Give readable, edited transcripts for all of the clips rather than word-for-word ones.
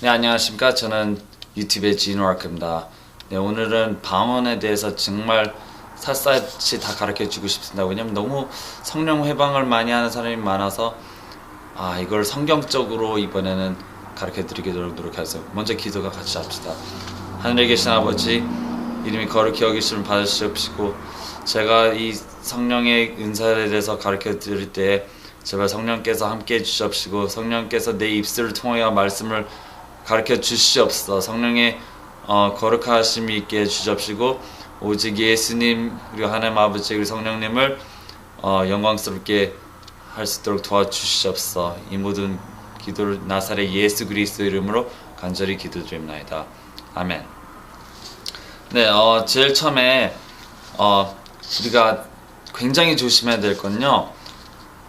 네, 안녕하십니까. 저는 유튜브의 진우아크입니다. 네, 오늘은 방언에 대해서 정말 샅샅이 다 가르쳐 주고 싶습니다. 왜냐면 너무 성령 회방을 많이 하는 사람이 많아서 이걸 성경적으로 이번에는 가르쳐 드리도록 노력해서 먼저 기도가 같이 합시다. 하늘에 계신 아버지, 이름이 거룩히 여기심을 받으시옵시고, 제가 이 성령의 은사에 대해서 가르쳐 드릴 때 제발 성령께서 함께 해주시옵시고, 성령께서 내 입술을 통하여 말씀을 가르쳐 주시옵소서. 성령의 거룩하심이 있게 해주시옵시고, 오직 예수님 그리고 하나님 아버지 그리고 성령님을 영광스럽게 할 수 있도록 도와주시옵소서. 이 모든 기도를 나사렛 예수 그리스도 이름으로 간절히 기도드립니다. 아멘. 네, 제일 처음에 우리가 굉장히 조심해야 될 건요,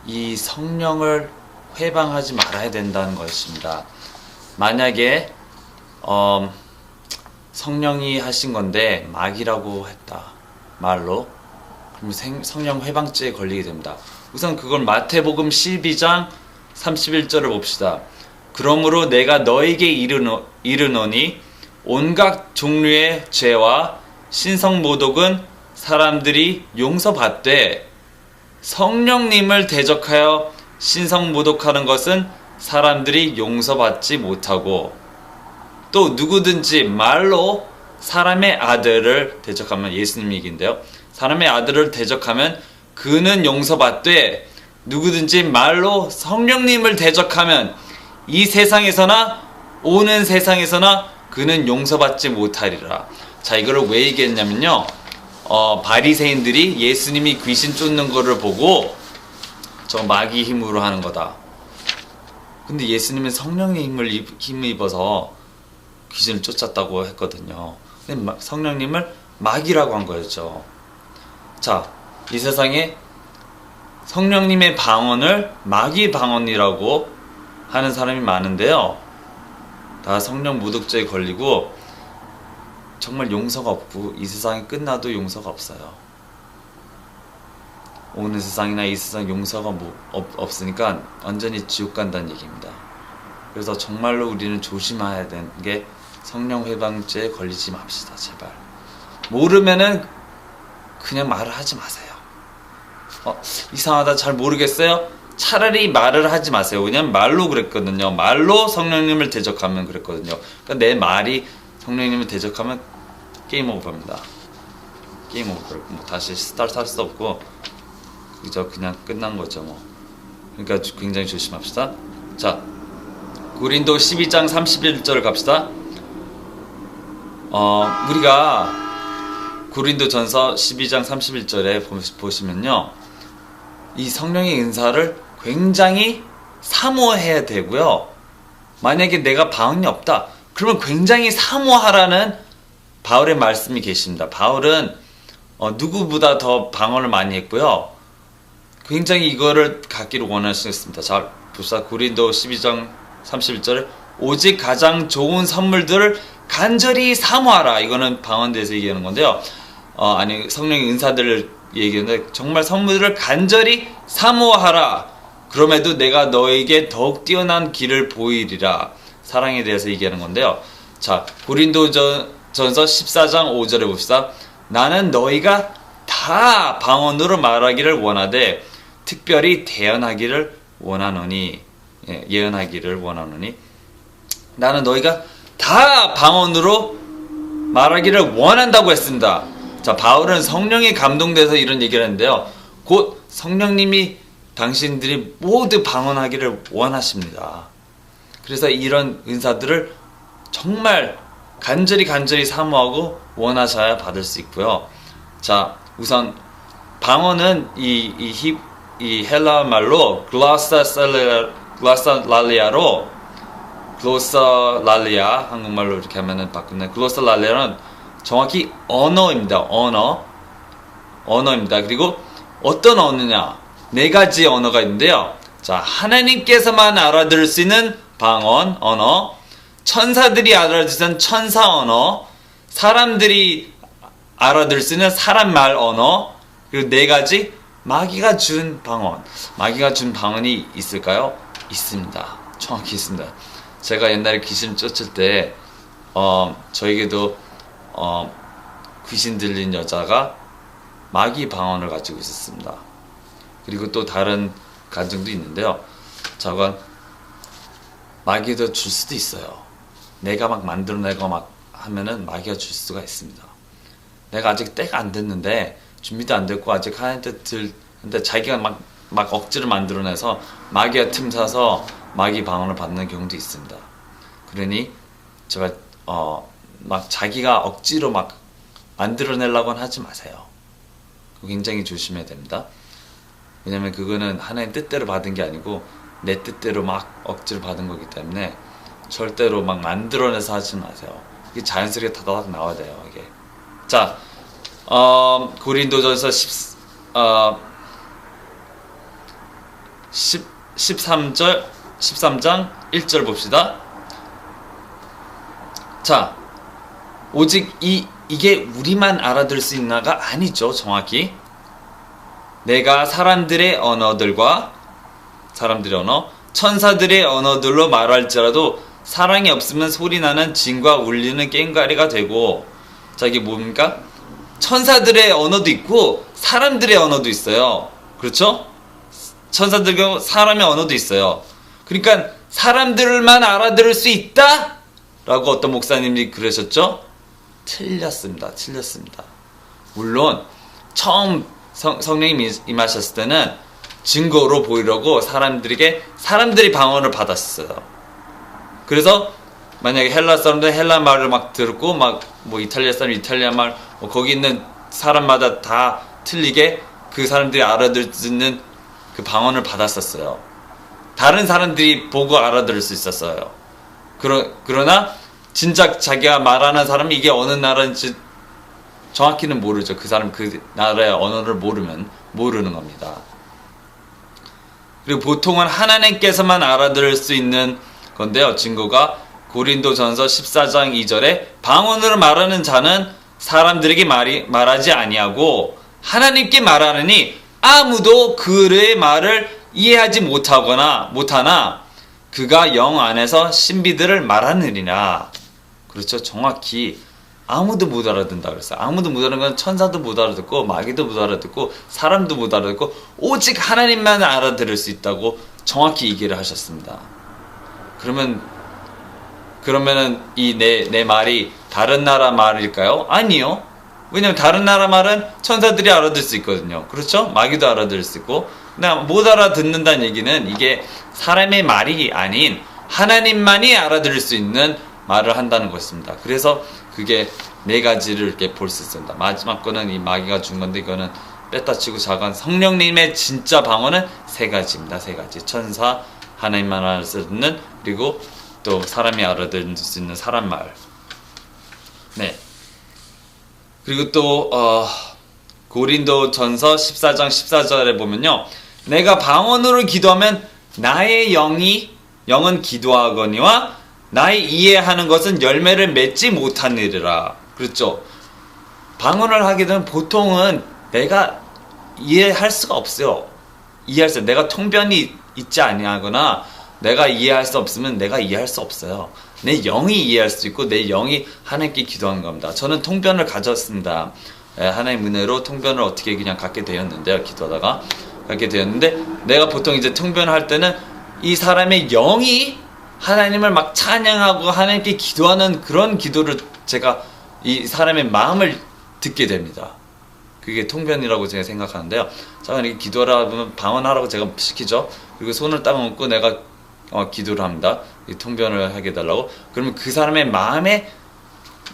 이 성령을 회방하지 말아야 된다는 것입니다. 만약에 성령이 하신 건데 마귀라고 했다 말로, 그럼 성령 회방죄에 걸리게 됩니다. 우선 그건 마태복음 12장 31절을 봅시다. 그러므로 내가 너에게 이르노니 온갖 종류의 죄와 신성모독은 사람들이 용서받되 성령님을 대적하여 신성모독하는 것은 사람들이 용서받지 못하고, 또 누구든지 말로 사람의 아들을 대적하면, 예수님 얘기인데요, 사람의 아들을 대적하면 그는 용서받되 누구든지 말로 성령님을 대적하면 이 세상에서나 오는 세상에서나 그는 용서받지 못하리라. 자, 이거를 왜 얘기했냐면요, 바리새인들이 예수님이 귀신 쫓는 거를 보고 저 마귀 힘으로 하는 거다. 근데 예수님은 성령의 힘을 입어서 귀신을 쫓았다고 했거든요. 근데 성령님을 마귀라고 한 거였죠. 자, 이 세상에 성령님의 방언을 마귀 방언이라고 하는 사람이 많은데요, 다 성령 모독죄에 걸리고 정말 용서가 없고 이 세상이 끝나도 용서가 없어요. 오는 세상이나 이 세상 용서가 없으니까 완전히 지옥 간다는 얘기입니다. 그래서 정말로 우리는 조심해야 되는 게 성령 회방죄에 걸리지 맙시다. 제발. 모르면은 그냥 말을 하지 마세요. 이상하다, 잘 모르겠어요? 차라리 말을 하지 마세요. 왜냐면 말로 그랬거든요. 말로 성령님을 대적하면 그랬거든요. 그러니까 내 말이 성령님을 대적하면 게임 오버입니다. 게임 오버. 뭐 다시 스타트 할 수 없고 그냥 끝난 거죠. 그러니까 굉장히 조심합시다. 자, 고린도 12장 31절 갑시다. 우리가 고린도전서 12장 31절에 보시면요, 이 성령의 은사를 굉장히 사모해야 되고요, 만약에 내가 방언이 없다 그러면 굉장히 사모하라는 바울의 말씀이 계십니다. 바울은 누구보다 더 방언을 많이 했고요, 굉장히 이거를 갖기를 원하셨습니다. 자, 봅시다. 고린도 12장 31절에 오직 가장 좋은 선물들을 간절히 사모하라. 이거는 방언에 대해서 얘기하는 건데요, 아니 성령의 은사들을 얘기하는데, 정말 선물들을 간절히 사모하라. 그럼에도 내가 너에게 더욱 뛰어난 길을 보이리라. 사랑에 대해서 얘기하는 건데요. 자, 고린도전서 14장 5절에 봅시다. 나는 너희가 다 방언으로 말하기를 원하되 특별히 대언하기를 원하노니, 예언하기를 원하노니, 나는 너희가 다 방언으로 말하기를 원한다고 했습니다. 자, 바울은 성령에 감동돼서 이런 얘기를 했는데요, 곧 성령님이 당신들이 모두 방언하기를 원하십니다. 그래서 이런 은사들을 정말 간절히 사모하고 원하셔야 받을 수 있고요. 자, 우선 방언은 이 헬라 말로 글로살랄리아, 한국말로 이렇게 하면은 바꾸는 글로살랄리아는 정확히 언어입니다. 언어입니다. 그리고 어떤 언어냐? 4가지 언어가 있는데요. 자, 하나님께서만 알아들을 수 있는 방언, 언어, 천사들이 알아들을 수 있는 천사 언어, 사람들이 알아들을 수 있는 사람 말 언어, 그리고 4가지 마귀가 준 방언. 마귀가 준 방언이 있을까요? 있습니다. 정확히 있습니다. 제가 옛날에 귀신 쫓을 때 저에게도 귀신 들린 여자가 마귀 방언을 가지고 있었습니다. 그리고 또 다른 가정도 있는데요. 저건 마귀도 줄 수도 있어요. 내가 막 만들어내고 막 하면은 마귀가 줄 수가 있습니다. 내가 아직 때가 안 됐는데 준비도 안 됐고 아직 하나님 근데 자기가 막 억지를 만들어내서 마귀가 틈사서 마귀 방언을 받는 경우도 있습니다. 그러니 제가 막 자기가 억지로 막 만들어내려고는 하지 마세요. 굉장히 조심해야 됩니다. 왜냐면 그거는 하나님 뜻대로 받은 게 아니고 내 뜻대로 막 억지로 받은 거기 때문에 절대로 막 만들어내서 하지 마세요. 이게 자연스럽게 다다닥 나와야 돼요. 이게. 자, 고린도전서 13장 1절 봅시다. 자, 오직 이게 우리만 알아들을 수 있나가 아니죠. 정확히 내가 사람들의 언어 천사들의 언어들로 말할지라도 사랑이 없으면 소리나는 징과 울리는 꽹과리가 되고. 자, 이게 뭡니까? 천사들의 언어도 있고 사람들의 언어도 있어요. 그렇죠? 천사들과 사람의 언어도 있어요. 그러니까 사람들만 알아들을 수 있다? 라고 어떤 목사님이 그러셨죠? 틀렸습니다. 물론 처음 성령이 임하셨을 때는 증거로 보이려고 사람들이 방언을 받았어요. 그래서 만약에 헬라 사람들 헬라 말을 막 듣고 뭐 이탈리아 사람 이탈리아 말 거기 있는 사람마다 다 틀리게 그 사람들이 알아들 수 있는 그 방언을 받았었어요. 다른 사람들이 보고 알아들을 수 있었어요. 그러나 진짜 자기가 말하는 사람이 이게 어느 나라인지 정확히는 모르죠. 그 사람 그 나라의 언어를 모르는 겁니다. 그리고 보통은 하나님께서만 알아들을 수 있는 건데요. 증거가 고린도전서 14장 2절에 방언으로 말하는 자는 사람들에게 말하지 아니하고 하나님께 말하느니 아무도 그의 말을 이해하지 못하나 그가 영 안에서 신비들을 말하느니라. 그렇죠. 정확히 아무도 못 알아듣는다 그랬어요. 아무도 못 알아듣는 건 천사도 못 알아듣고 마귀도 못 알아듣고 사람도 못 알아듣고 오직 하나님만 알아들을 수 있다고 정확히 얘기를 하셨습니다. 그러면은 이 내 말이 다른 나라 말일까요? 아니요. 왜냐면 다른 나라 말은 천사들이 알아들 수 있거든요. 그렇죠? 마귀도 알아들 수 있고. 근데 못 알아듣는다는 얘기는 이게 사람의 말이 아닌 하나님만이 알아들을 수 있는 말을 한다는 것입니다. 그래서 그게 네 가지를 이렇게 볼 수 있습니다. 마지막 거는 이 마귀가 준 건데 이거는 뺐다 치고 작은 성령님의 진짜 방언은 세 가지입니다. 세 가지. 천사, 하나님만 알아듣는, 그리고 또 사람이 알아들을 수 있는 사람 말. 네. 그리고 또 고린도전서 14장 14절에 보면요. 내가 방언으로 기도하면 나의 영은 기도하거니와 나의 이해하는 것은 열매를 맺지 못하느니라. 그렇죠? 방언을 하게 되면 보통은 내가 이해할 수가 없어요. 내가 통변이 있지 아니하거나 내가 이해할 수 없으면 내가 이해할 수 없어요. 내 영이 이해할 수 있고 내 영이 하나님께 기도하는 겁니다. 저는 통변을 가졌습니다. 하나님 은혜로 통변을 어떻게 그냥 갖게 되었는데요. 기도하다가 갖게 되었는데, 내가 보통 이제 통변을 할 때는 이 사람의 영이 하나님을 막 찬양하고 하나님께 기도하는 그런 기도를 제가 이 사람의 마음을 듣게 됩니다. 그게 통변이라고 제가 생각하는데요. 자, 이렇게 기도하라 하면 방언하라고 제가 시키죠. 그리고 손을 딱 얹고 내가 기도를 합니다. 이 통변을 하게 해달라고. 그러면 그 사람의 마음에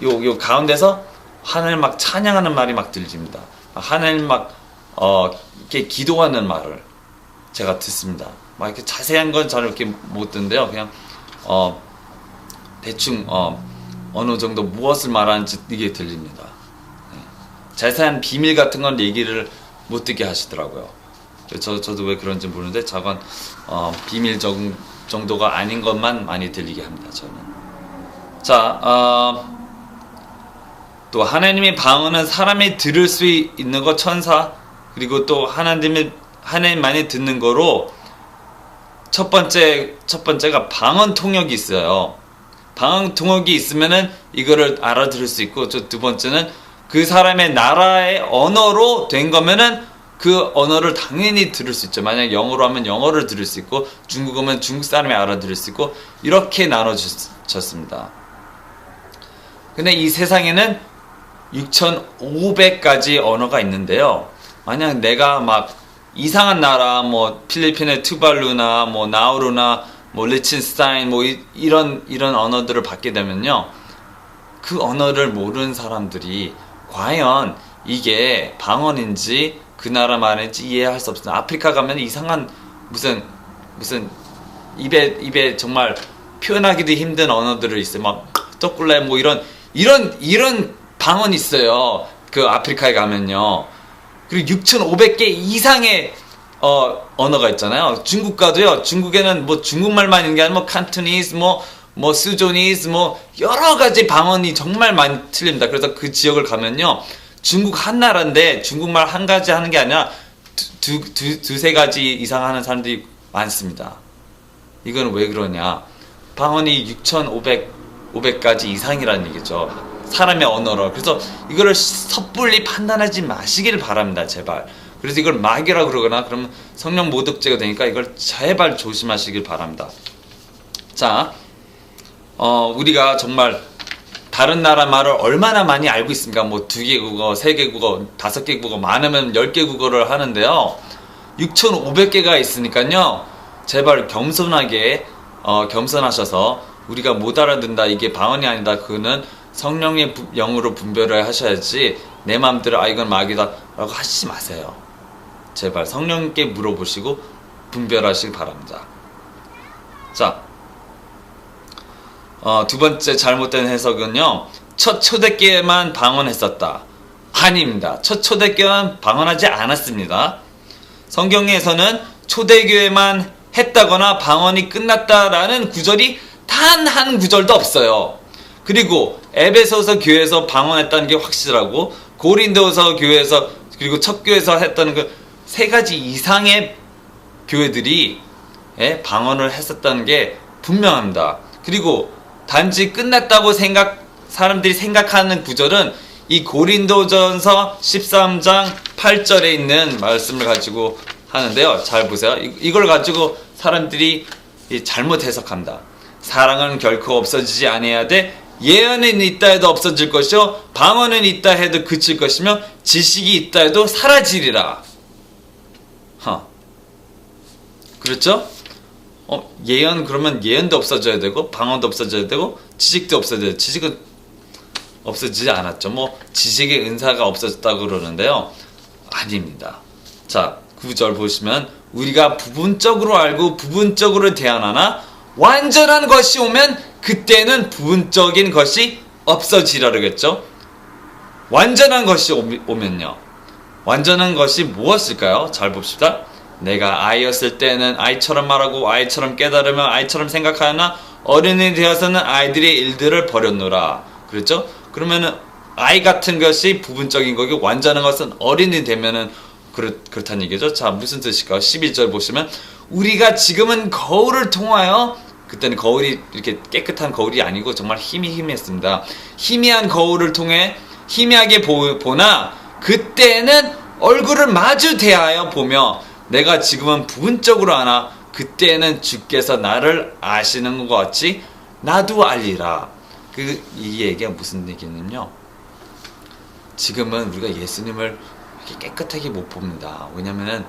요 가운데서 하나님 막 찬양하는 말이 막 들립니다. 하나님 막 이렇게 기도하는 말을 제가 듣습니다. 막 이렇게 자세한 건 잘 이렇게 못 듣는데요. 그냥 대충 어느 정도 무엇을 말하는지 이게 들립니다. 네. 자세한 비밀 같은 건 얘기를 못 듣게 하시더라고요. 저도 왜 그런지 모르는데 저건 비밀 정도가 아닌 것만 많이 들리게 합니다. 저는. 자, 또 하나님의 방언은 사람이 들을 수 있는 것 천사, 그리고 또 하나님만이 듣는 거로 첫 번째가 방언 통역이 있어요. 방언 통역이 있으면은 이거를 알아들을 수 있고, 두 번째는 그 사람의 나라의 언어로 된 거면은 그 언어를 당연히 들을 수 있죠. 만약 영어로 하면 영어를 들을 수 있고, 중국어면 중국 사람이 알아들을 수 있고, 이렇게 나눠졌습니다. 근데 이 세상에는 6,500가지 언어가 있는데요. 만약 내가 막 이상한 나라, 뭐 필리핀의 투발루나 뭐 나우루나 뭐 리친스타인 뭐 이런 언어들을 받게 되면요, 그 언어를 모르는 사람들이 과연 이게 방언인지 그 나라 말인지 이해할 수 없어요. 아프리카 가면 이상한 무슨 입에 정말 표현하기도 힘든 언어들이 있어요. 막 떡굴레 뭐 이런 방언이 있어요. 그 아프리카에 가면요. 그리고 6,500개 이상의 언어가 있잖아요. 중국 가도요. 중국에는 뭐 중국말만 있는 게 아니라 뭐 칸토니스, 뭐 수조니스, 뭐 여러 가지 방언이 정말 많이 틀립니다. 그래서 그 지역을 가면요, 중국 한 나라인데 중국말 한 가지 하는 게 아니라 두세 가지 이상 하는 사람들이 많습니다. 이건 왜 그러냐? 방언이 6,500가지 이상이라는 얘기죠. 사람의 언어로. 그래서 이거를 섣불리 판단하지 마시길 바랍니다. 제발. 그래서 이걸 마귀라고 그러거나 그러면 성령 모독죄가 되니까 이걸 제발 조심하시길 바랍니다. 자, 우리가 정말 다른 나라 말을 얼마나 많이 알고 있습니까? 뭐 2개 국어, 3개 국어, 5개 국어, 많으면 10개 국어를 하는데요. 6,500개가 있으니까요. 제발 겸손하게 겸손하셔서 우리가 못 알아듣는다, 이게 방언이 아니다, 그거는 성령의 영으로 분별을 하셔야지 내 마음대로 이건 마귀다 라고 하시지 마세요. 제발 성령께 물어보시고 분별하시기 바랍니다. 자, 두 번째 잘못된 해석은요, 첫 초대교회만 방언했었다. 아닙니다. 첫 초대교회만 방언하지 않았습니다. 성경에서는 초대교회만 했다거나 방언이 끝났다라는 구절이 단 한 구절도 없어요. 그리고 에베소서 교회에서 방언했다는 게 확실하고, 고린도서 교회에서, 그리고 첫 교회에서 했다는 그 세 가지 이상의 교회들이 방언을 했었다는 게 분명합니다. 그리고 단지 끝났다고 사람들이 생각하는 구절은 이 고린도전서 13장 8절에 있는 말씀을 가지고 하는데요. 잘 보세요. 이걸 가지고 사람들이 잘못 해석합니다. 사랑은 결코 없어지지 아니해야 돼. 예언은 있다 해도 없어질 것이요, 방언은 있다 해도 그칠 것이며, 지식이 있다 해도 사라지리라. 그렇죠? 예언, 그러면 예언도 없어져야 되고, 방언도 없어져야 되고, 지식도 없어져야 돼요. 지식은 없어지지 않았죠. 뭐 지식의 은사가 없어졌다고 그러는데요. 아닙니다. 자, 9절 보시면, 우리가 부분적으로 알고 부분적으로 대안하나 완전한 것이 오면 그때는 부분적인 것이 없어지라 그러겠죠. 완전한 것이 오면요, 완전한 것이 무엇일까요? 잘 봅시다. 내가 아이였을 때는 아이처럼 말하고 아이처럼 깨달으며 아이처럼 생각하나 어른이 되어서는 아이들의 일들을 버렸노라. 그렇죠? 그러면은 아이 같은 것이 부분적인 거고, 완전한 것은 어른이 되면은 그렇다는 얘기죠. 자, 무슨 뜻일까요? 12절 보시면, 우리가 지금은 거울을 통하여, 그때는 거울이 이렇게 깨끗한 거울이 아니고 정말 희미했습니다. 희미한 거울을 통해 희미하게 보나 그때는 얼굴을 마주 대하여 보며, 내가 지금은 부분적으로 아나 그때는 주께서 나를 아시는 것 같이 나도 알리라. 이 얘기가 무슨 얘기냐면요, 지금은 우리가 예수님을 이렇게 깨끗하게 못 봅니다. 왜냐면은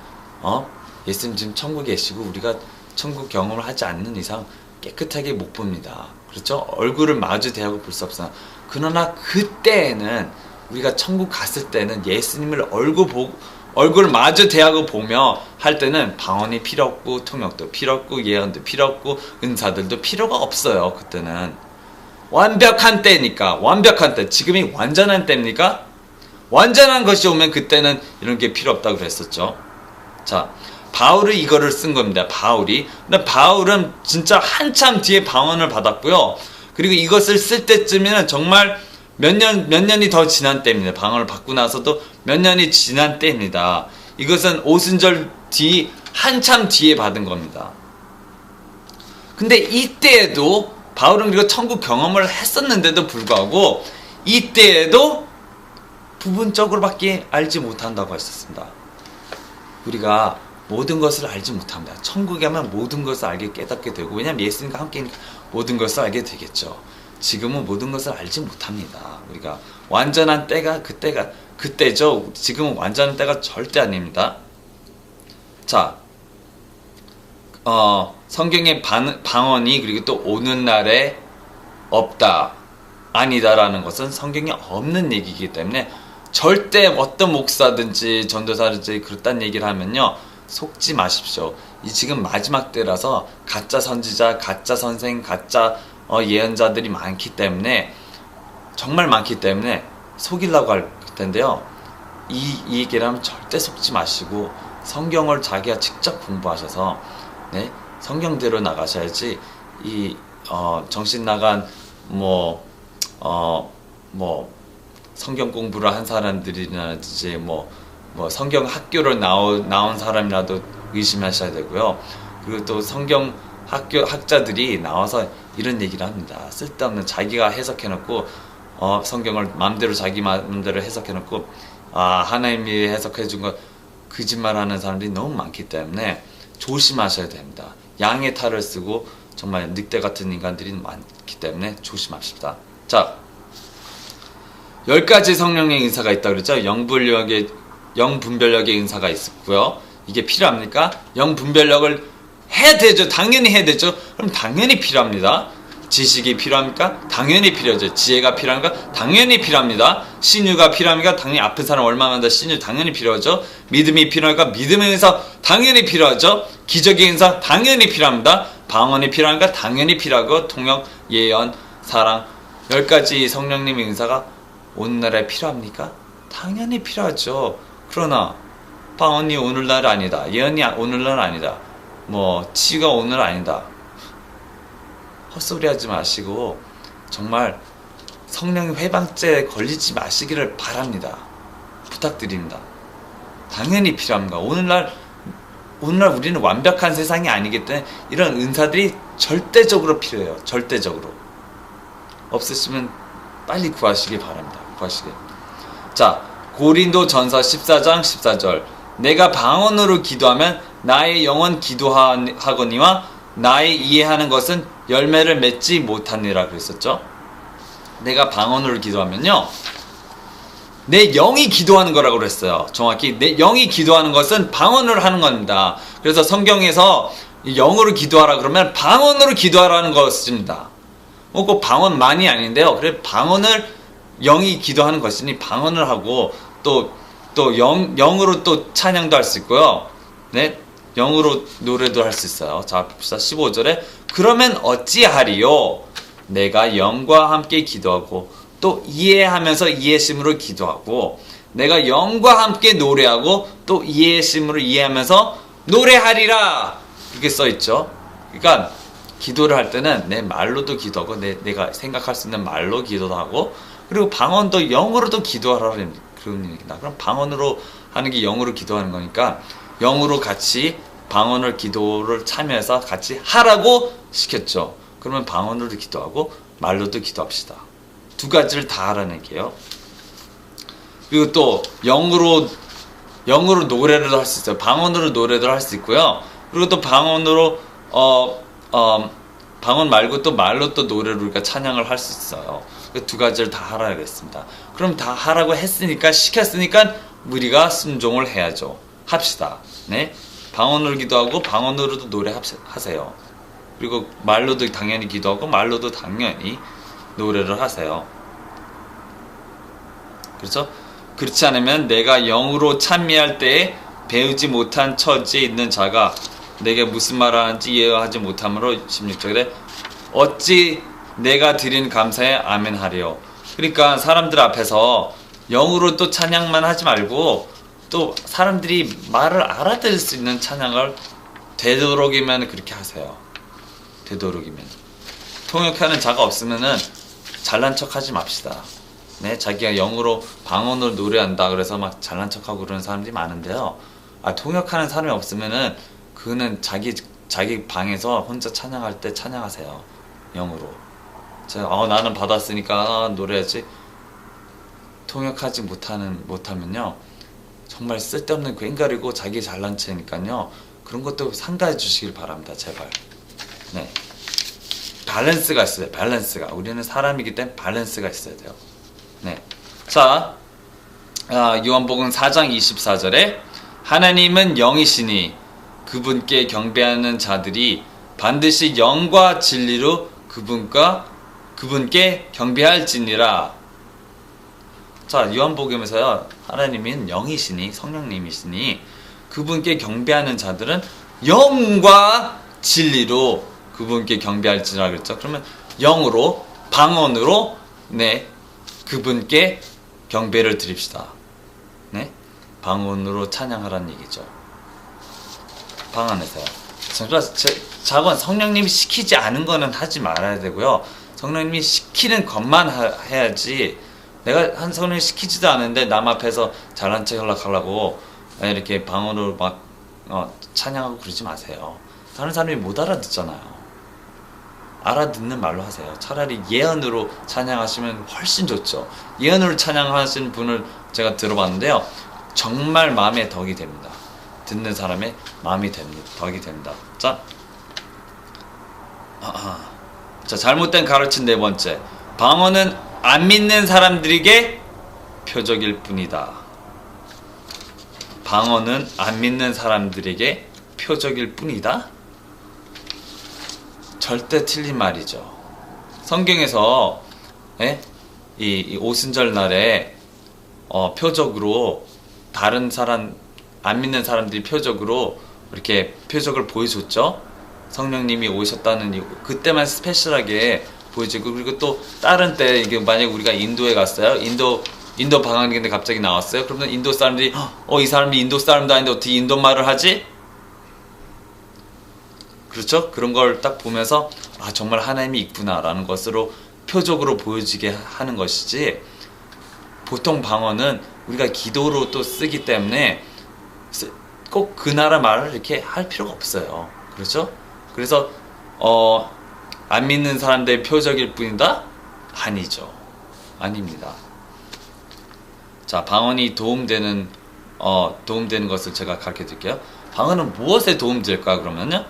예수님 지금 천국에 계시고 우리가 천국 경험을 하지 않는 이상 깨끗하게 못 봅니다. 그렇죠? 얼굴을 마주 대하고 볼 수 없어요. 그러나 그때에는, 우리가 천국 갔을 때는 예수님을 얼굴 마주 대하고 보며 할 때는 방언이 필요 없고, 통역도 필요 없고, 예언도 필요 없고, 은사들도 필요가 없어요. 그때는 완벽한 때니까. 완벽한 때. 지금이 완전한 때입니까? 완전한 것이 오면 그때는 이런 게 필요 없다고 그랬었죠. 자, 바울이 이거를 쓴 겁니다. 근데 바울은 진짜 한참 뒤에 방언을 받았고요. 그리고 이것을 쓸 때쯤에는 정말 몇 년이 더 지난 때입니다. 방언을 받고 나서도 몇 년이 지난 때입니다. 이것은 오순절 한참 뒤에 받은 겁니다. 근데 이때에도 바울은 그리고 천국 경험을 했었는데도 불구하고 이때에도 부분적으로밖에 알지 못한다고 했었습니다. 우리가 모든 것을 알지 못합니다. 천국에 가면 모든 것을 알게 깨닫게 되고, 왜냐하면 예수님과 함께 모든 것을 알게 되겠죠. 지금은 모든 것을 알지 못합니다. 우리가 완전한 때가 그때죠. 지금은 완전한 때가 절대 아닙니다. 자, 성경의 방언이 그리고 또 오는 날에 없다, 아니다라는 것은 성경에 없는 얘기이기 때문에 절대 어떤 목사든지 전도사든지 그렇다는 얘기를 하면요, 속지 마십시오. 이 지금 마지막 때라서 가짜 선지자, 가짜 선생, 가짜 예언자들이 많기 때문에, 정말 많기 때문에 속이려고 할 텐데요, 이 얘기를 하면 절대 속지 마시고 성경을 자기가 직접 공부하셔서, 네, 성경대로 나가셔야지 이 정신 나간 성경 공부를 한 사람들이라든지 뭐 성경 학교를 나온 사람이라도 의심하셔야 되고요. 그리고 또 성경 학자들이 나와서 이런 얘기를 합니다. 쓸데없는, 자기가 해석해놓고 성경을 마음대로 자기 마음대로 해석해놓고 하나님이 해석해준 거 거짓말하는 사람들이 너무 많기 때문에 조심하셔야 됩니다. 양의 탈을 쓰고 정말 늑대 같은 인간들이 많기 때문에 조심합시다. 자, 10가지 성령의 은사가 있다고 그랬죠. 영분별력의 은사가 있었고요. 이게 필요합니까? 영분별력을 해야 되죠. 당연히 해야 되죠. 그럼 당연히 필요합니다. 지식이 필요합니까? 당연히 필요하죠. 지혜가 필요합니까? 당연히 필요합니다. 신유가 필요합니까? 당연히 아픈 사람 얼마나 더 신유 당연히 필요하죠. 믿음이 필요할까? 믿음의 은사 당연히 필요하죠. 기적의 은사 당연히 필요합니다. 방언이 필요합니까? 당연히 필요하고, 통역, 예언, 사랑, 10가지 성령님의 은사가 오늘날에 필요합니까? 당연히 필요하죠. 그러나 방언이 오늘날 아니다, 예언이 오늘날 아니다, 치유가 오늘 아니다, 헛소리 하지 마시고 정말 성령 회방죄에 걸리지 마시기를 바랍니다. 부탁드립니다. 당연히 필요합니다. 오늘날 우리는 완벽한 세상이 아니기 때문에 이런 은사들이 절대적으로 필요해요. 절대적으로. 없으시면 빨리 구하시기 바랍니다. 구하시길. 자, 고린도 전서 14장 14절. 내가 방언으로 기도하면 나의 영혼 기도하거니와 나의 이해하는 것은 열매를 맺지 못하니라 그랬었죠. 내가 방언으로 기도하면요, 내 영이 기도하는 거라고 그랬어요. 정확히 내 영이 기도하는 것은 방언을 하는 겁니다. 그래서 성경에서 영으로 기도하라 그러면 방언으로 기도하라는 것입니다. 꼭 방언만이 아닌데요. 그래, 방언을 영이 기도하는 것이니 방언을 하고, 또 영으로 또 찬양도 할 수 있고요. 네, 영으로 노래도 할 수 있어요. 자, 봅시다. 15절에 그러면 어찌하리요? 내가 영과 함께 기도하고 또 이해하면서 이해심으로 기도하고, 내가 영과 함께 노래하고 또 이해심으로 이해하면서 노래하리라, 그렇게 써있죠. 그러니까 기도를 할 때는 내 말로도 기도하고, 내가 생각할 수 있는 말로 기도도 하고, 그리고 방언도 영으로도 기도하라는 그런 얘기입니다. 그럼 방언으로 하는 게 영으로 기도하는 거니까 영으로 같이 방언을 기도를 참여해서 같이 하라고 시켰죠. 그러면 방언으로 기도하고 말로도 기도합시다. 두 가지를 다 하라는 얘기예요. 그리고 또 영으로 노래를 할 수 있어요. 방언으로 노래를 할 수 있고요. 그리고 또 방언으로 방언 말고 또 말로 또 노래로 우리가 찬양을 할 수 있어요. 그 두 가지를 다 하라고 했습니다. 그럼 다 하라고 했으니까, 시켰으니까 우리가 순종을 해야죠. 합시다. 네, 방언으로 기도하고 방언으로도 노래하세요. 그리고 말로도 당연히 기도하고 말로도 당연히 노래를 하세요. 그렇죠? 그렇지 않으면 내가 영으로 찬미할 때에 배우지 못한 처지에 있는 자가 내게 무슨 말을 하는지 이해하지 못함으로, 16절에 어찌 내가 드린 감사에 아멘 하리요. 그러니까 사람들 앞에서 영으로 또 찬양만 하지 말고 또 사람들이 말을 알아들을 수 있는 찬양을 되도록이면 그렇게 하세요. 되도록이면. 통역하는 자가 없으면은 잘난 척 하지 맙시다. 네, 자기가 영으로 방언으로 노래한다 그래서 막 잘난 척하고 그러는 사람들이 많은데요. 통역하는 사람이 없으면은 그거는 자기 자기 방에서 혼자 찬양할 때 찬양하세요. 영으로. 나는 받았으니까 노래하지. 통역하지 못하면요. 정말 쓸데없는 꽹가리고 자기 잘난 체니까요. 그런 것도 삼가해 주시길 바랍니다. 제발. 네. 밸런스가 있어요. 밸런스가. 우리는 사람이기 때문에 밸런스가 있어야 돼요. 네. 자, 요한복음 4장 24절에 하나님은 영이시니 그분께 경배하는 자들이 반드시 영과 진리로 그분께 경배할지니라. 자, 요한복음에서요. 하나님은 영이시니 성령님이시니 그분께 경배하는 자들은 영과 진리로 그분께 경배할지라 그랬죠. 그러면 영으로 방언으로 네 그분께 경배를 드립시다. 네 방언으로 찬양하라는 얘기죠. 방 안에서요. 자건 성령님이 시키지 않은 거는 하지 말아야 되고요. 성령님이 시키는 것만 해야지. 내가 한 성령이 시키지도 않은데 남 앞에서 잘난 척 하려고 이렇게 방언으로 막 찬양하고 그러지 마세요. 다른 사람이 못 알아듣잖아요. 알아듣는 말로 하세요. 차라리 예언으로 찬양하시면 훨씬 좋죠. 예언으로 찬양하시는 분을 제가 들어봤는데요. 정말 마음에 덕이 됩니다. 듣는 사람의 마음이 덕이 됩니다. 자, 잘못된 가르침 네 번째. 방언은 안 믿는 사람들에게 표적일 뿐이다. 방언은 안 믿는 사람들에게 표적일 뿐이다? 절대 틀린 말이죠. 성경에서 이 오순절 날에 표적으로 다른 사람 안 믿는 사람들이 표적으로 이렇게 표적을 보여줬죠. 성령님이 오셨다는 이유 그때만 스페셜하게 보여지고 그리고 또 다른 때 이게 만약 우리가 인도에 갔어요. 인도 방학인데 갑자기 나왔어요. 그러면 인도 사람들이 이 사람이 인도 사람도 아닌데 어떻게 인도 말을 하지? 그렇죠? 그런 걸 딱 보면서 정말 하나님이 있구나 라는 것으로 표적으로 보여지게 하는 것이지 보통 방언은 우리가 기도로 또 쓰기 때문에 꼭 그 나라 말을 이렇게 할 필요가 없어요. 그렇죠? 그래서 안 믿는 사람들의 표적일 뿐이다? 아니죠. 아닙니다. 자, 방언이 도움되는 것을 제가 가르쳐 드릴게요. 방언은 무엇에 도움될까 그러면요?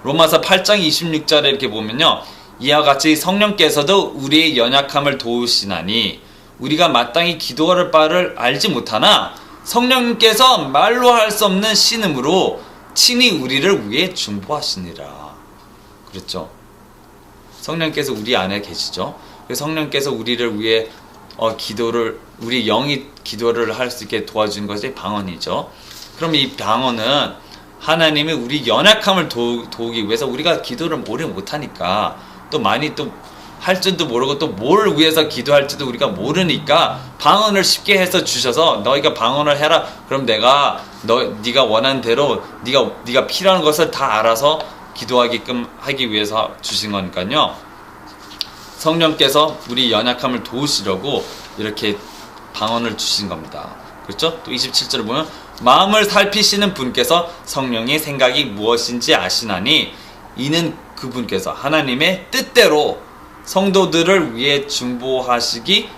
로마서 8장 26절에 이렇게 보면요. 이와 같이 성령께서도 우리의 연약함을 도우시나니 우리가 마땅히 기도할 바를 알지 못하나 성령님께서 말로 할 수 없는 신음으로 친히 우리를 위해 중보하시니라. 그렇죠? 성령께서 우리 안에 계시죠. 성령께서 우리를 위해 우리 영이 기도를 할 수 있게 도와주는 것이 방언이죠. 그럼 이 방언은 하나님이 우리 연약함을 도우기 위해서 우리가 기도를 오래 못하니까 또 많이 또 할 줄도 모르고 또 뭘 위해서 기도할지도 우리가 모르니까 방언을 쉽게 해서 주셔서 너희가 방언을 해라. 그럼 네가 원하는 대로 네가 필요한 것을 다 알아서 기도하게끔 하기 위해서 주신 거니까요. 성령께서 우리 연약함을 도우시려고 이렇게 방언을 주신 겁니다. 그렇죠? 또 27절을 보면 마음을 살피시는 분께서 성령의 생각이 무엇인지 아시나니 이는 그분께서 하나님의 뜻대로 성도들을 위해 중보하시기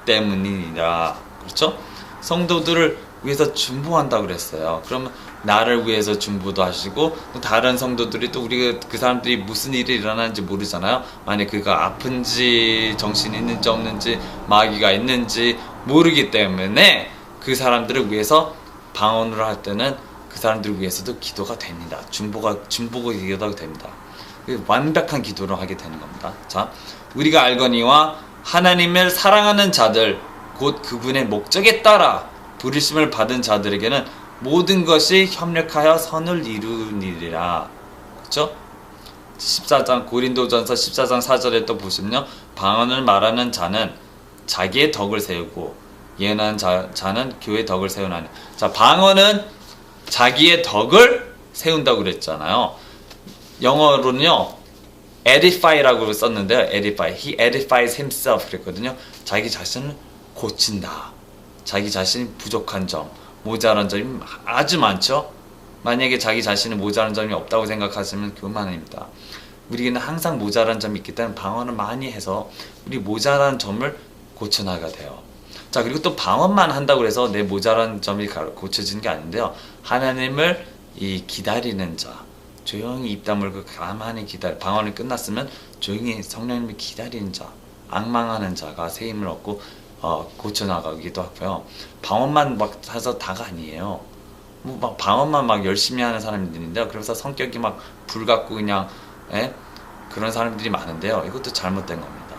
때문이니라. 그렇죠? 성도들을 위해서 중보한다고 그랬어요. 그러면 나를 위해서 중보도 하시고 또 다른 성도들이 또 우리가 그 사람들이 무슨 일이 일어나는지 모르잖아요. 만약 그가 아픈지 정신이 있는지 없는지 마귀가 있는지 모르기 때문에 그 사람들을 위해서 방언으로 할 때는 그 사람들을 위해서도 기도가 됩니다. 중보가 기도가 됩니다. 완벽한 기도를 하게 되는 겁니다. 자, 우리가 알거니와 하나님을 사랑하는 자들 곧 그분의 목적에 따라 부르심을 받은 자들에게는 모든 것이 협력하여 선을 이루니라. 그렇죠? 14장 고린도전서 14장 4절에 또 보시면요. 방언을 말하는 자는 자기의 덕을 세우고 예언하는 자는 교회의 덕을 세우나니. 자, 방언은 자기의 덕을 세운다고 그랬잖아요. 영어로는요. edify라고 썼는데요. edify. He edifies himself 그랬거든요. 자기 자신을 고친다. 자기 자신이 부족한 점, 모자란 점이 아주 많죠. 만약에 자기 자신은 모자란 점이 없다고 생각하시면 그만입니다. 우리는 항상 모자란 점이 있기 때문에 방언을 많이 해서 우리 모자란 점을 고쳐나가야 돼요. 자, 그리고 또 방언만 한다고 해서 내 모자란 점이 고쳐지는 게 아닌데요. 하나님을 기다리는 자, 조용히 입 다물고 가만히 방언이 끝났으면 조용히 성령님을 기다리는 자, 앙망하는 자가 새 힘을 얻고 고쳐나가기도 하고요. 방언만 막 해서 다가 아니에요. 뭐 막 방언만 막 열심히 하는 사람들인데요. 그래서 성격이 막 불같고 그냥 그런 사람들이 많은데요. 이것도 잘못된 겁니다.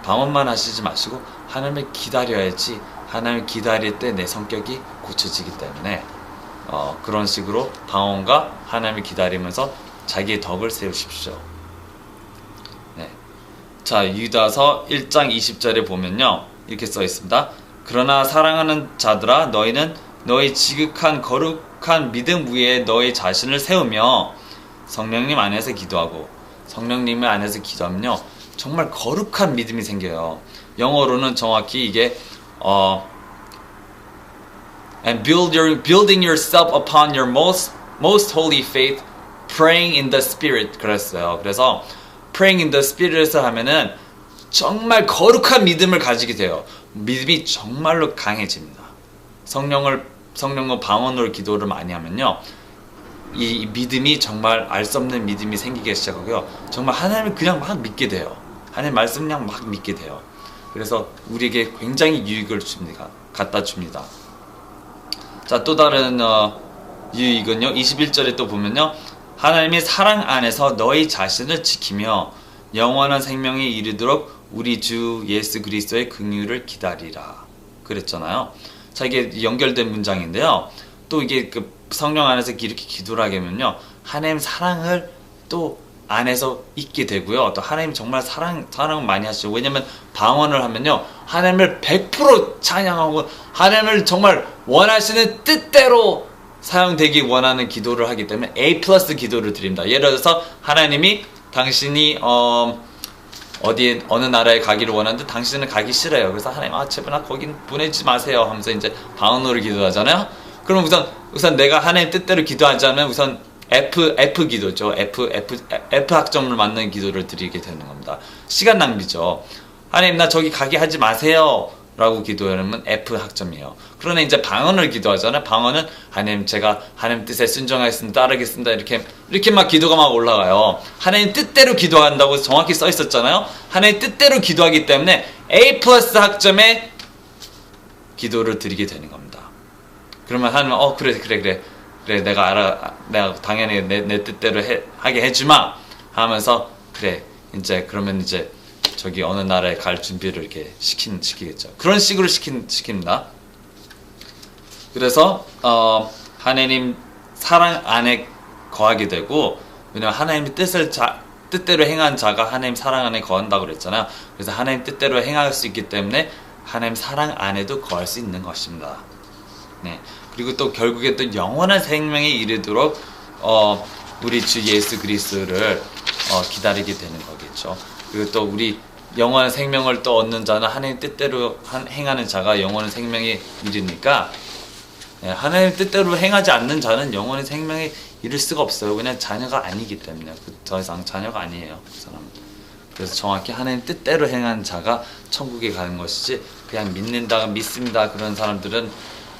방언만 하시지 마시고 하나님을 기다려야지. 하나님을 기다릴 때 내 성격이 고쳐지기 때문에 그런 식으로 방언과 하나님을 기다리면서 자기의 덕을 세우십시오. 네. 자, 유다서 1장 20절에 보면요, 이렇게 써 있습니다. 그러나 사랑하는 자들아, 너희는 너희 지극한 거룩한 믿음 위에 너희 자신을 세우며 성령님 안에서 기도하고, 성령님 안에서 기도하면요 정말 거룩한 믿음이 생겨요. 영어로는 정확히 이게 and building yourself upon your most holy faith, praying in the spirit 그랬어요. 그래서 praying in the spirit에서 하면은 정말 거룩한 믿음을 가지게 돼요. 믿음이 정말로 강해집니다. 성령과 방언으로 기도를 많이 하면요, 이 믿음이 정말 알 수 없는 믿음이 생기기 시작하고요. 정말 하나님을 그냥 막 믿게 돼요. 하나님 말씀 그냥 막 믿게 돼요. 그래서 우리에게 굉장히 유익을 갖다 줍니다. 자, 또 다른 유익은요, 21절에 또 보면요, 하나님의 사랑 안에서 너희 자신을 지키며 영원한 생명에 이르도록 우리 주 예수 그리스도의 긍휼을 기다리라 그랬잖아요. 자, 이게 연결된 문장인데요. 또 이게 그 성령 안에서 이렇게 기도를 하게 하면요, 하나님 사랑을 또 안에서 있게 되고요. 또 하나님 정말 사랑을 많이 하시죠. 왜냐면 방언을 하면요, 하나님을 100% 찬양하고 하나님을 정말 원하시는 뜻대로 사용되기 원하는 기도를 하기 때문에 A 플러스 기도를 드립니다. 예를 들어서 하나님이 당신이 어디에 어느 나라에 가기를 원하는데 당신은 가기 싫어요. 그래서 하나님, 제발 나 거긴 보내지 마세요 하면서 이제 방언으로 기도하잖아요. 그럼 우선 내가 하나님 뜻대로 기도하자면 우선 F 기도죠. F 학점을 맞는 기도를 드리게 되는 겁니다. 시간 낭비죠. 하나님, 나 저기 가게 하지 마세요 라고 기도하면 F 학점이에요. 그러나 이제 방언을 기도하잖아요. 방언은 하나님, 제가 하나님 뜻에 순종하겠습니다, 따르겠습니다, 이렇게 막 기도가 막 올라가요. 하나님 뜻대로 기도한다고 정확히 써 있었잖아요. 하나님 뜻대로 기도하기 때문에 A 플러스 학점의 기도를 드리게 되는 겁니다. 그러면 하나님은 그래 내가 알아, 내가 당연히 내 뜻대로 하게 해주마 하면서, 그래 이제 그러면 이제 저기 어느 나라에 갈 준비를 이렇게 시키겠죠. 그런 식으로 시킵니다. 그래서 하나님 사랑 안에 거하게 되고, 왜냐면 하나님의 뜻대로 행한 자가 하나님 사랑 안에 거한다고 그랬잖아요. 그래서 하나님 뜻대로 행할 수 있기 때문에 하나님 사랑 안에도 거할 수 있는 것입니다. 네. 그리고 또 결국에 또 영원한 생명에 이르도록 우리 주 예수 그리스도를 기다리게 되는 거겠죠. 그리고 또 우리 영원한 생명을 또 얻는 자는 하나님 뜻대로 행하는 자가 영원한 생명에 이르니까, 하나님 뜻대로 행하지 않는 자는 영원한 생명에 이를 수가 없어요. 그냥 자녀가 아니기 때문에. 더 이상 자녀가 아니에요, 그 사람은. 그래서 정확히 하나님 뜻대로 행한 자가 천국에 가는 것이지, 그냥 믿습니다 그런 사람들은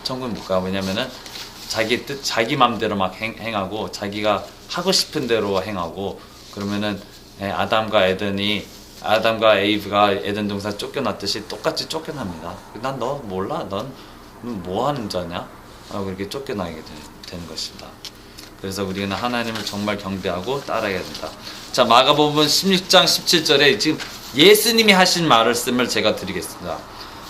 천국에 못 가. 왜냐면은 자기 뜻, 자기 맘대로 막 행하고 자기가 하고 싶은 대로 행하고, 그러면은 아담과 에이브가 에덴 동산 쫓겨났듯이 똑같이 쫓겨납니다. 난 너 몰라? 넌 뭐 하는 자냐? 그렇게 쫓겨나게 되는 것입니다. 그래서 우리는 하나님을 정말 경배하고 따라야 된다. 자, 마가복음 16장 17절에 지금 예수님이 하신 말씀을 제가 드리겠습니다.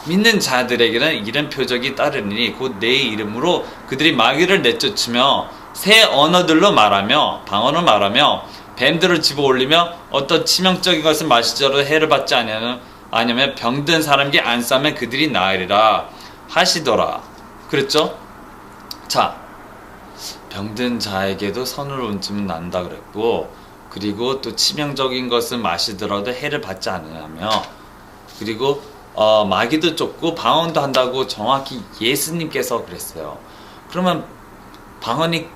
믿는 자들에게는 이런 표적이 따르니 곧 내 이름으로 그들이 마귀를 내쫓으며 새 언어들로 말하며 방언을 말하며 뱀들을 집어올리며 어떤 치명적인 것을 마시더라도 해를 받지 아니하면 병든 사람에게 안 싸면 그들이 나으리라 하시더라 그랬죠? 자, 병든 자에게도 선을 얹으면 난다 그랬고, 그리고 또 치명적인 것을 마시더라도 해를 받지 않으며, 그리고 마귀도 쫓고 방언도 한다고 정확히 예수님께서 그랬어요. 그러면 방언이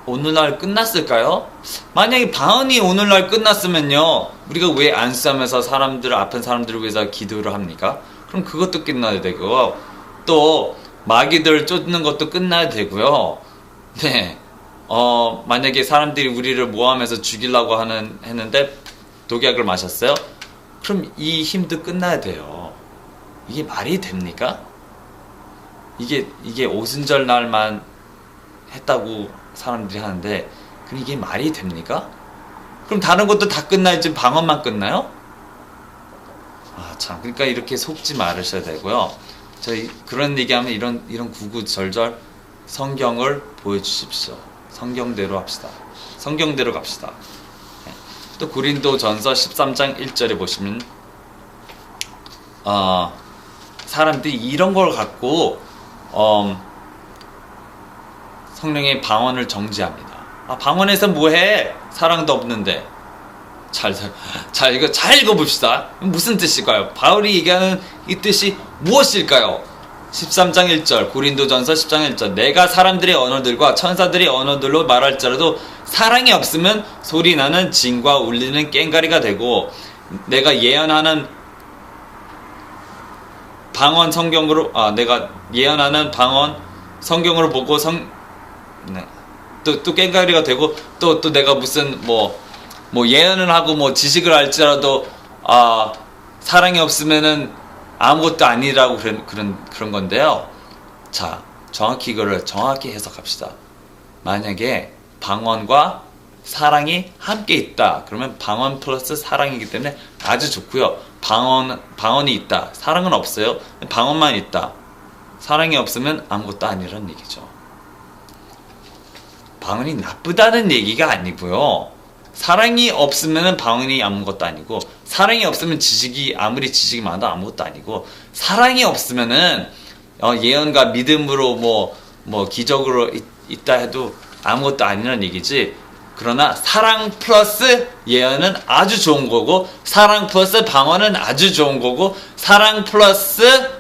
오늘날 끝났을까요? 만약에 방언이 오늘날 끝났으면요, 우리가 왜 안수하면서 아픈 사람들을 위해서 기도를 합니까? 그럼 그것도 끝나야 되고, 또 마귀들 쫓는 것도 끝나야 되고요. 네, 만약에 사람들이 우리를 모함해서 죽이려고 했는데 독약을 마셨어요? 그럼 이 힘도 끝나야 돼요. 이게 말이 됩니까? 이게 오순절 날만 했다고 사람들이 하는데, 그럼 이게 말이 됩니까? 그럼 다른 것도 다 끝나야지 방언만 끝나요? 아, 참. 그러니까 이렇게 속지 말으셔야 되고요. 저희 그런 얘기하면 이런 구구절절 성경을 보여주십시오. 성경대로 합시다. 성경대로 갑시다. 네. 또 고린도전서 13장 1절에 보시면 사람들이 이런 걸 갖고 성령의 방언을 정지합니다. 방언에서 뭐해? 사랑도 없는데. 이거 잘 읽어봅시다. 무슨 뜻일까요? 바울이 얘기하는 이 뜻이 무엇일까요? 13장 1절, 고린도전서 10장 1절. 내가 사람들의 언어들과 천사들의 언어들로 말할지라도 사랑이 없으면 소리나는 징과 울리는 꽹과리가 되고, 내가 예언하는 방언 성경으로, 내가 예언하는 방언 성경으로 보고 또 꽹과리가 되고, 또 내가 무슨 예언을 하고 지식을 알지라도 사랑이 없으면은 아무것도 아니라고 그런 건데요. 자, 이거를 정확히 해석합시다. 만약에 방언과 사랑이 함께 있다, 그러면 방언 플러스 사랑이기 때문에 아주 좋고요. 방언이 있다, 사랑은 없어요. 방언만 있다, 사랑이 없으면 아무것도 아니라는 얘기죠. 방언이 나쁘다는 얘기가 아니고요. 사랑이 없으면 방언이 아무것도 아니고, 사랑이 없으면 아무리 지식이 많아도 아무것도 아니고, 사랑이 없으면은 예언과 믿음으로 기적으로 있다 해도 아무것도 아니라는 얘기지. 그러나 사랑 플러스 예언은 아주 좋은 거고, 사랑 플러스 방언은 아주 좋은 거고, 사랑 플러스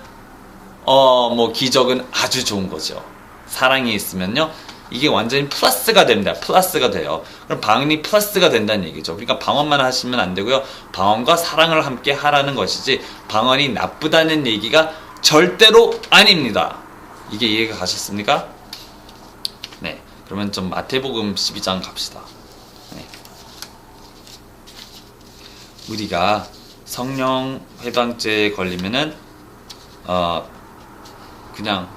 기적은 아주 좋은 거죠. 사랑이 있으면요, 이게 완전히 플러스가 됩니다. 플러스가 돼요. 그럼 방언이 플러스가 된다는 얘기죠. 그러니까 방언만 하시면 안 되고요. 방언과 사랑을 함께 하라는 것이지, 방언이 나쁘다는 얘기가 절대로 아닙니다. 이게 이해가 가셨습니까? 네. 그러면 좀 마태복음 12장 갑시다. 네. 우리가 성령 회방죄에 걸리면은 그냥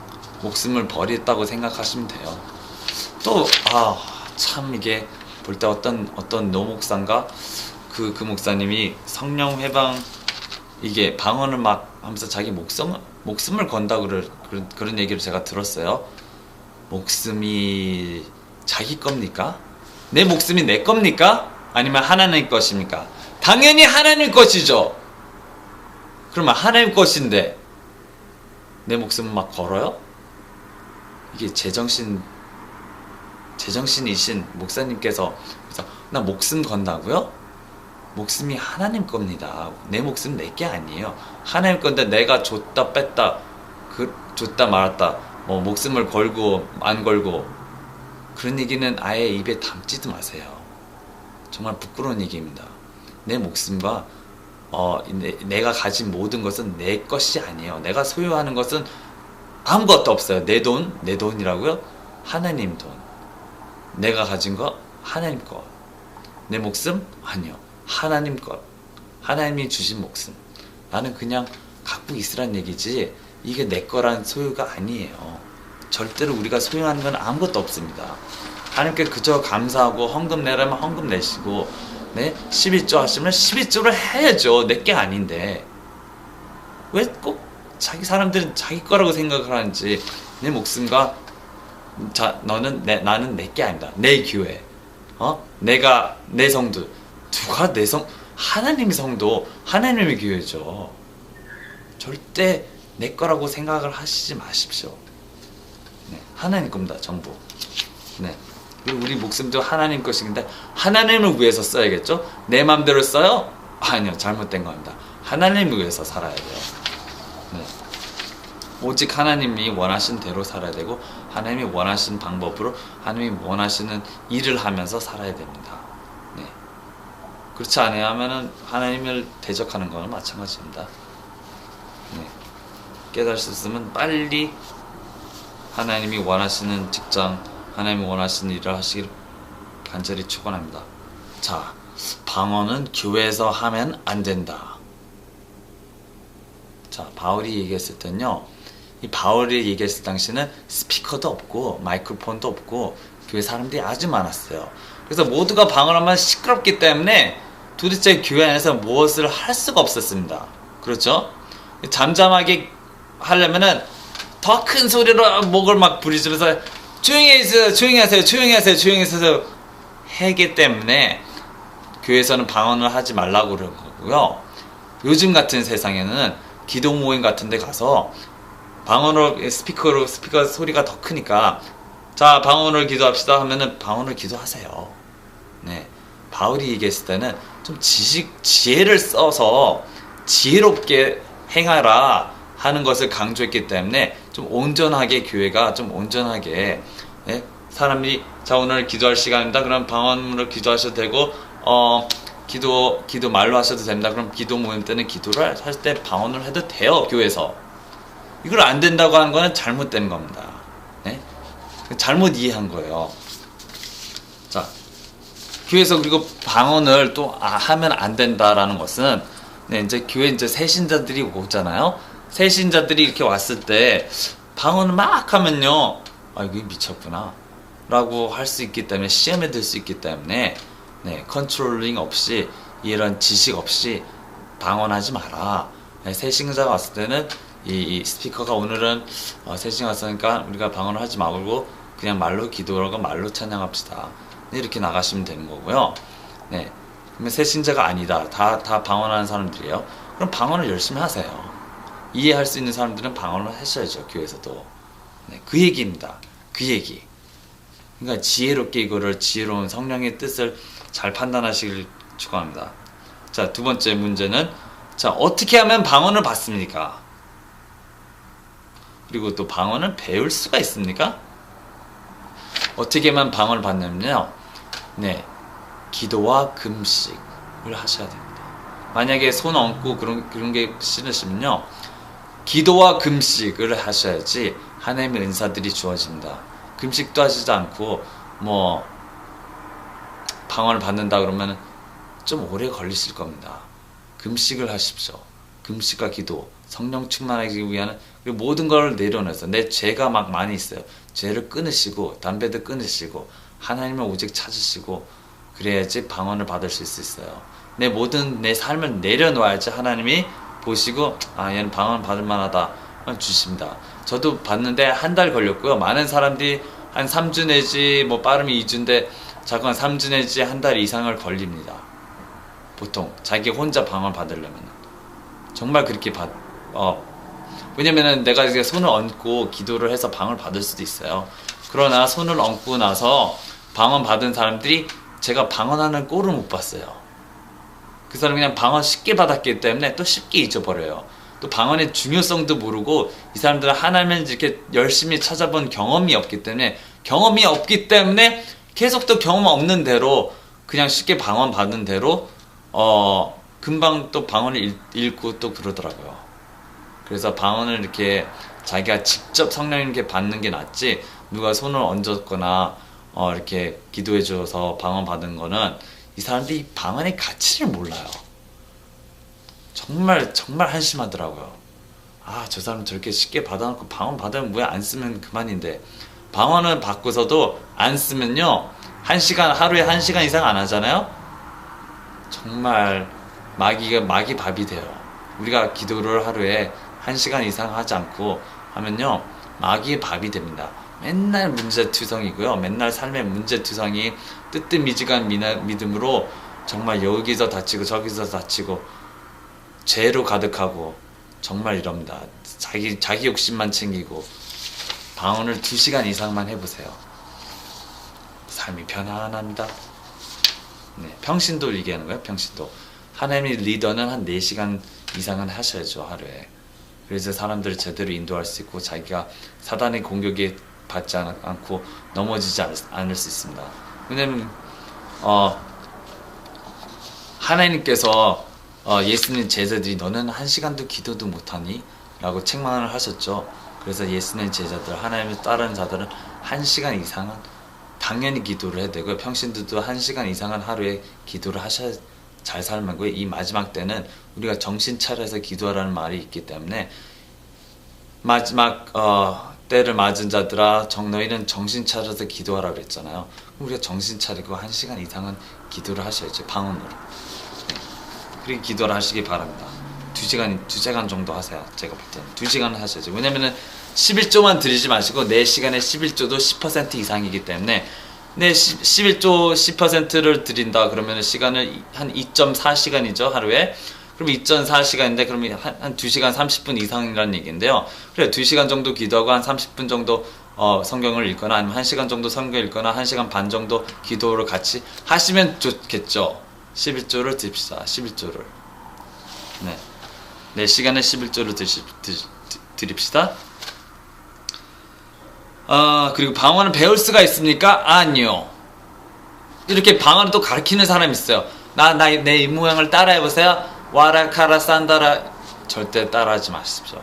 목숨을 버렸다고 생각하시면 돼요. 또 참 이게 볼 때 어떤 노목사인가 그 목사님이 성령 회방, 이게 방언을 막 하면서 자기 목숨을 건다고 그런 얘기를 제가 들었어요. 목숨이 자기 겁니까? 내 목숨이 내 겁니까? 아니면 하나님 것입니까? 당연히 하나님 것이죠. 그러면 하나님 것인데 내 목숨을 막 걸어요? 이게 제정신이신 목사님께서 나 목숨 건다고요? 목숨이 하나님 겁니다. 내 목숨 내 게 아니에요. 하나님 건데 내가 줬다 뺐다, 줬다 말았다, 목숨을 걸고 안 걸고, 그런 얘기는 아예 입에 담지도 마세요. 정말 부끄러운 얘기입니다. 내 목숨과 내가 가진 모든 것은 내 것이 아니에요. 내가 소유하는 것은 아무것도 없어요. 내 돈이라고요? 하나님 돈. 내가 가진 거 하나님 것. 내 목숨? 아니요. 하나님 것. 하나님이 주신 목숨. 나는 그냥 갖고 있으란 얘기지, 이게 내 거란 소유가 아니에요. 절대로 우리가 소유하는 건 아무것도 없습니다. 하나님께 그저 감사하고, 헌금 내라면 헌금 내시고, 네? 11조 하시면 11조를 해야죠. 내 게 아닌데. 왜 꼭 사람들은 자기 거라고 생각을 하는지. 내 목숨과 나는 내 게 아니다. 내 교회, 내가 내 성도, 누가 하나님의 성도, 하나님의 교회죠. 절대 내 거라고 생각을 하시지 마십시오. 네, 하나님 겁니다, 전부. 네, 그리고 우리 목숨도 하나님 것인데 하나님을 위해서 써야겠죠. 내 마음대로 써요? 아니요, 잘못된 겁니다. 하나님을 위해서 살아야 돼요. 네. 오직 하나님이 원하신 대로 살아야 되고 하나님이 원하시는 방법으로 하나님이 원하시는 일을 하면서 살아야 됩니다. 네. 그렇지 않으면은 하나님을 대적하는 거는 마찬가지입니다. 네. 깨달을 수 있으면 빨리 하나님이 원하시는 직장, 하나님이 원하시는 일을 하시길 간절히 축원합니다. 자, 방언은 교회에서 하면 안 된다. 자, 바울이 얘기했을 때는요, 이 바울이 얘기했을 당시는 스피커도 없고 마이크로폰도 없고 교회 사람들이 아주 많았어요. 그래서 모두가 방언하면 시끄럽기 때문에 도대체 교회 안에서 무엇을 할 수가 없었습니다. 그렇죠? 잠잠하게 하려면은 더 큰 소리로 목을 막 부리면서 조용히 해주세요, 조용히 하세요, 조용히 하세요, 조용히 하세요 하기 때문에 교회에서는 방언을 하지 말라고 그런 거고요. 요즘 같은 세상에는 기도 모임 같은 데 가서 방언으로 스피커 소리가 더 크니까 자, 방언을 기도합시다 하면은 방언을 기도하세요. 네. 바울이 얘기했을 때는 좀 지혜를 써서 지혜롭게 행하라 하는 것을 강조했기 때문에 좀 온전하게 교회가 좀 온전하게, 네? 사람이 자, 오늘 기도할 시간입니다. 그럼 방언으로 기도하셔도 되고 기도 말로 하셔도 됩니다. 그럼 기도 모임 때는 기도를 할 때 방언을 해도 돼요. 교회에서. 이걸 안 된다고 하는 거는 잘못된 겁니다. 네? 잘못 이해한 거예요. 자, 교회에서 그리고 방언을 또 하면 안 된다라는 것은, 네, 이제 교회 이제 새신자들이 오잖아요. 새신자들이 이렇게 왔을 때 방언을 막 하면요, 아, 이거 미쳤구나 라고 할 수 있기 때문에, 시험에 들 수 있기 때문에, 네, 컨트롤링 없이, 이런 지식 없이 방언하지 마라. 네, 새신자가 왔을 때는 이 스피커가 오늘은 새신자가 왔으니까 우리가 방언을 하지 말고 그냥 말로 기도하고 말로 찬양합시다. 네, 이렇게 나가시면 되는 거고요. 네, 그러면 새신자가 아니다. 다 방언하는 사람들이에요. 그럼 방언을 열심히 하세요. 이해할 수 있는 사람들은 방언을 하셔야죠. 교회에서도. 네, 그 얘기입니다. 그 얘기. 그러니까 지혜롭게 이거를, 지혜로운 성령의 뜻을 잘 판단하시길 축원합니다. 자, 두 번째 문제는, 자, 어떻게 하면 방언을 받습니까? 그리고 또 방언을 배울 수가 있습니까? 어떻게 하면 방언을 받냐면요, 네, 기도와 금식을 하셔야 됩니다. 만약에 손 얹고 그런 게 싫으시면요, 기도와 금식을 하셔야지 하나님의 은사들이 주어집니다. 금식도 하시지 않고 방언을 받는다 그러면 좀 오래 걸리실 겁니다. 금식을 하십시오. 금식과 기도, 성령 충만하기 위한, 그리고 모든 걸 내려놓아서, 내 죄가 막 많이 있어요. 죄를 끊으시고 담배도 끊으시고 하나님을 오직 찾으시고 그래야지 방언을 받을 수 있어요. 내 삶을 내려놓아야지 하나님이 보시고, 아, 얘는 방언 받을 만하다 주십니다. 저도 받는데 한 달 걸렸고요. 많은 사람들이 한 3주 내지 빠르면 2주인데 잠깐 3주 내지 한 달 이상을 걸립니다. 보통 자기 혼자 방언 받으려면 정말 그렇게 왜냐면은 내가 이제 손을 얹고 기도를 해서 방언을 받을 수도 있어요. 그러나 손을 얹고 나서 방언 받은 사람들이 제가 방언하는 꼴을 못 봤어요. 그 사람은 그냥 방언 쉽게 받았기 때문에 또 쉽게 잊어버려요. 또 방언의 중요성도 모르고, 이 사람들은 하나님을 이렇게 열심히 찾아본 경험이 없기 때문에 계속 또 경험 없는 대로 그냥 쉽게 방언 받은 대로 금방 또 방언을 읽고 또 그러더라고요. 그래서 방언을 이렇게 자기가 직접 성령님께 받는 게 낫지, 누가 손을 얹었거나 이렇게 기도해 줘서 방언 받은 거는 이 사람들이 방언의 가치를 몰라요. 정말 한심하더라고요. 아, 저 사람 저렇게 쉽게 받아놓고 방언 받으면 왜 안 쓰면 그만인데, 방언을 받고서도 안 쓰면요, 하루에 1시간 이상 안 하잖아요. 정말 마귀 밥이 돼요. 우리가 기도를 하루에 1시간 이상 하지 않고 하면요, 마귀의 밥이 됩니다. 맨날 문제투성이고요. 맨날 삶의 문제투성이 뜨뜻미지간 믿음으로 정말 여기서 다치고 저기서 다치고 죄로 가득하고 정말 이럽니다. 자기 욕심만 챙기고. 방언을 2시간 이상만 해보세요. 삶이 편안합니다. 네, 평신도 얘기하는 거예요. 평신도. 하나님의 리더는 한 4시간 이상은 하셔야죠, 하루에. 그래서 사람들을 제대로 인도할 수 있고 자기가 사단의 공격에 받지 않고 넘어지지 않을 수 있습니다. 왜냐면 하나님께서 예수님 제자들이 너는 1시간도 기도도 못하니? 라고 책망을 하셨죠. 그래서 예수님 제자들, 하나님을 따르는 자들은 1시간 이상은 당연히 기도를 해야 되고요. 평신도도 1시간 이상은 하루에 기도를 하셔야 잘 살면 이 마지막 때는 우리가 정신 차려서 기도하라는 말이 있기 때문에 마지막 때를 맞은 자들아 너희는 정신 차려서 기도하라 그랬잖아요. 그럼 우리가 정신 차리고 1시간 이상은 기도를 하셔야죠. 방언으로. 그렇게 기도를 하시기 바랍니다. 2시간 정도 하세요. 제가 볼 때는 2시간 하셔야죠. 왜냐면은 11조만 드리지 마시고 내 시간에 11조도 10% 이상이기 때문에 내 11조 10%를 드린다 그러면 시간을 한 2.4시간이죠 하루에. 그럼 2.4시간인데 그러면 한 2시간 30분 이상이라는 얘기인데요. 그래 2시간 정도 기도하고 한 30분 정도 성경을 읽거나 아니면 1시간 정도 성경 읽거나 1시간 반 정도 기도를 같이 하시면 좋겠죠. 11조를 드립시다. 11조를. 네. 내 시간에 11조를 드립시다. 그리고 방언을 배울 수가 있습니까? 아니요. 이렇게 방언을 또 가르치는 사람이 있어요. 내 입모양을 따라해보세요. 와라카라 산다라. 절대 따라하지 마십시오.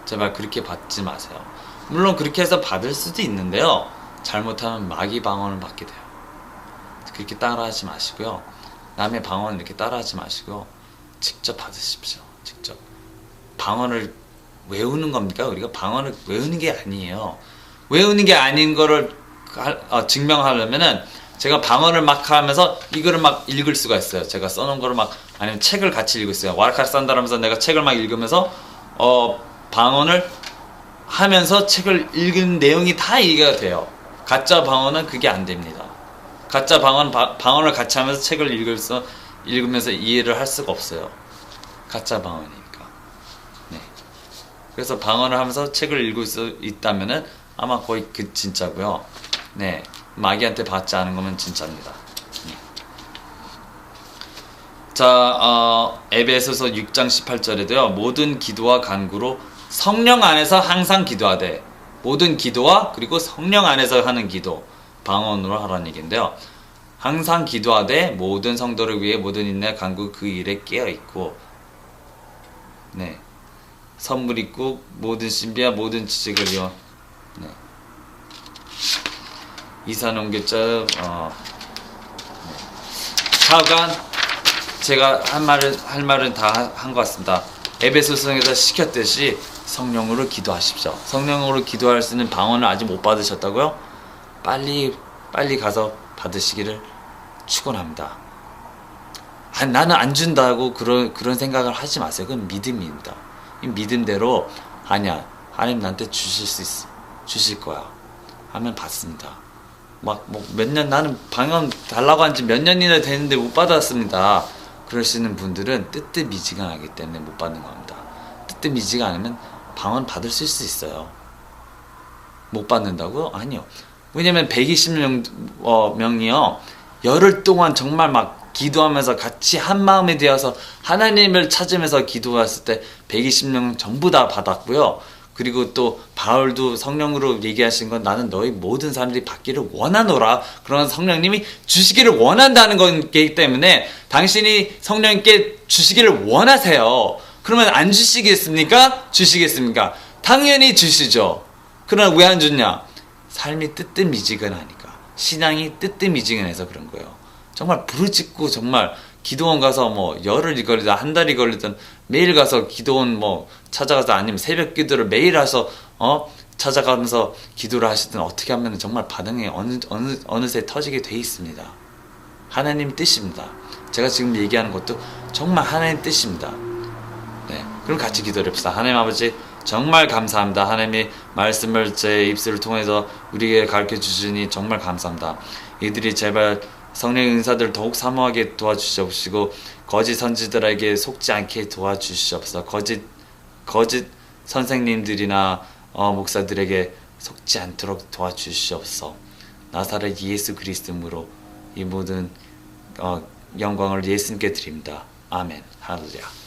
제발 그렇게 받지 마세요. 물론 그렇게 해서 받을 수도 있는데요. 잘못하면 마귀 방언을 받게 돼요. 그렇게 따라하지 마시고요. 남의 방언을 이렇게 따라하지 마시고 직접 받으십시오. 직접. 방언을 외우는 겁니까? 우리가 방언을 외우는 게 아니에요. 외우는 게 아닌 거를 증명하려면은 제가 방언을 막 하면서 이거를 막 읽을 수가 있어요. 제가 써놓은 거를 막 아니면 책을 같이 읽고 있어요. 와라카라 산다라면서 내가 책을 막 읽으면서 방언을 하면서 책을 읽은 내용이 다 이해가 돼요. 가짜 방언은 그게 안 됩니다. 가짜 방언을 같이 하면서 책을 읽으면서 이해를 할 수가 없어요. 가짜 방언이니까. 네. 그래서 방언을 하면서 책을 읽고 있다면은 아마 거의 그 진짜고요. 네. 마귀한테 받지 않은 거면 진짜입니다. 네. 자, 에베소서 6장 18절에도요. 모든 기도와 간구로 성령 안에서 항상 기도하되 모든 기도와 그리고 성령 안에서 하는 기도 방언으로 하라는 얘기인데요. 항상 기도하되 모든 성도를 위해 모든 인내 간구 그 일에 깨어있고 네. 선물 있고 모든 신비와 모든 지식을 이어 네. 이사농교자 하여간 제가 할 말은 다 한 것 같습니다. 에베소서에서 시켰듯이 성령으로 기도하십시오. 성령으로 기도할 수 있는 방언을 아직 못 받으셨다고요? 빨리 가서 받으시기를 축원합니다. 나는 안 준다고 그런 생각을 하지 마세요. 그건 믿음입니다. 이 믿음대로 아니야. 하나님 나한테 주실 거야. 하면 받습니다. 몇 년 나는 방언 달라고 한 지 몇 년이나 됐는데 못 받았습니다. 그러시는 분들은 뜨뜻미지근하기 때문에 못 받는 겁니다. 뜨뜻미지가 않으면 방언 받을 수 있어요. 못 받는다고요? 아니요. 왜냐면 120명이요. 열흘 동안 정말 막 기도하면서 같이 한 마음이 되어서 하나님을 찾으면서 기도했을 때 120명 전부 다 받았고요. 그리고 또 바울도 성령으로 얘기하신 건 나는 너희 모든 사람들이 받기를 원하노라. 그런 성령님이 주시기를 원한다는 거기 때문에 당신이 성령님께 주시기를 원하세요. 그러면 안 주시겠습니까? 주시겠습니까? 당연히 주시죠. 그러나 왜 안 주냐? 삶이 뜨뜻미지근하니까. 신앙이 뜨뜻미지근해서 그런 거예요. 정말 부르짖고 정말 기도원 가서 열흘이 걸리든 한 달이 걸리든 매일 가서 기도원 찾아가서 아니면 새벽 기도를 매일 해서 찾아가면서 기도를 하시든 어떻게 하면 정말 반응이 어느새 터지게 돼 있습니다. 하나님 뜻입니다. 제가 지금 얘기하는 것도 정말 하나님 뜻입니다. 네, 그럼 같이 기도를 합시다. 하나님 아버지 정말 감사합니다. 하나님의 말씀을 제 입술을 통해서 우리에게 가르쳐 주시니 정말 감사합니다. 이들이 제발 성령의 은사들을 더욱 사모하게 도와주시옵시고 거짓 선지들에게 속지 않게 도와주시옵소서. 거짓 선생님들이나 목사들에게 속지 않도록 도와주시옵소서. 나사렛 예수 그리스도로 이 모든 영광을 예수님께 드립니다. 아멘. 할렐루야.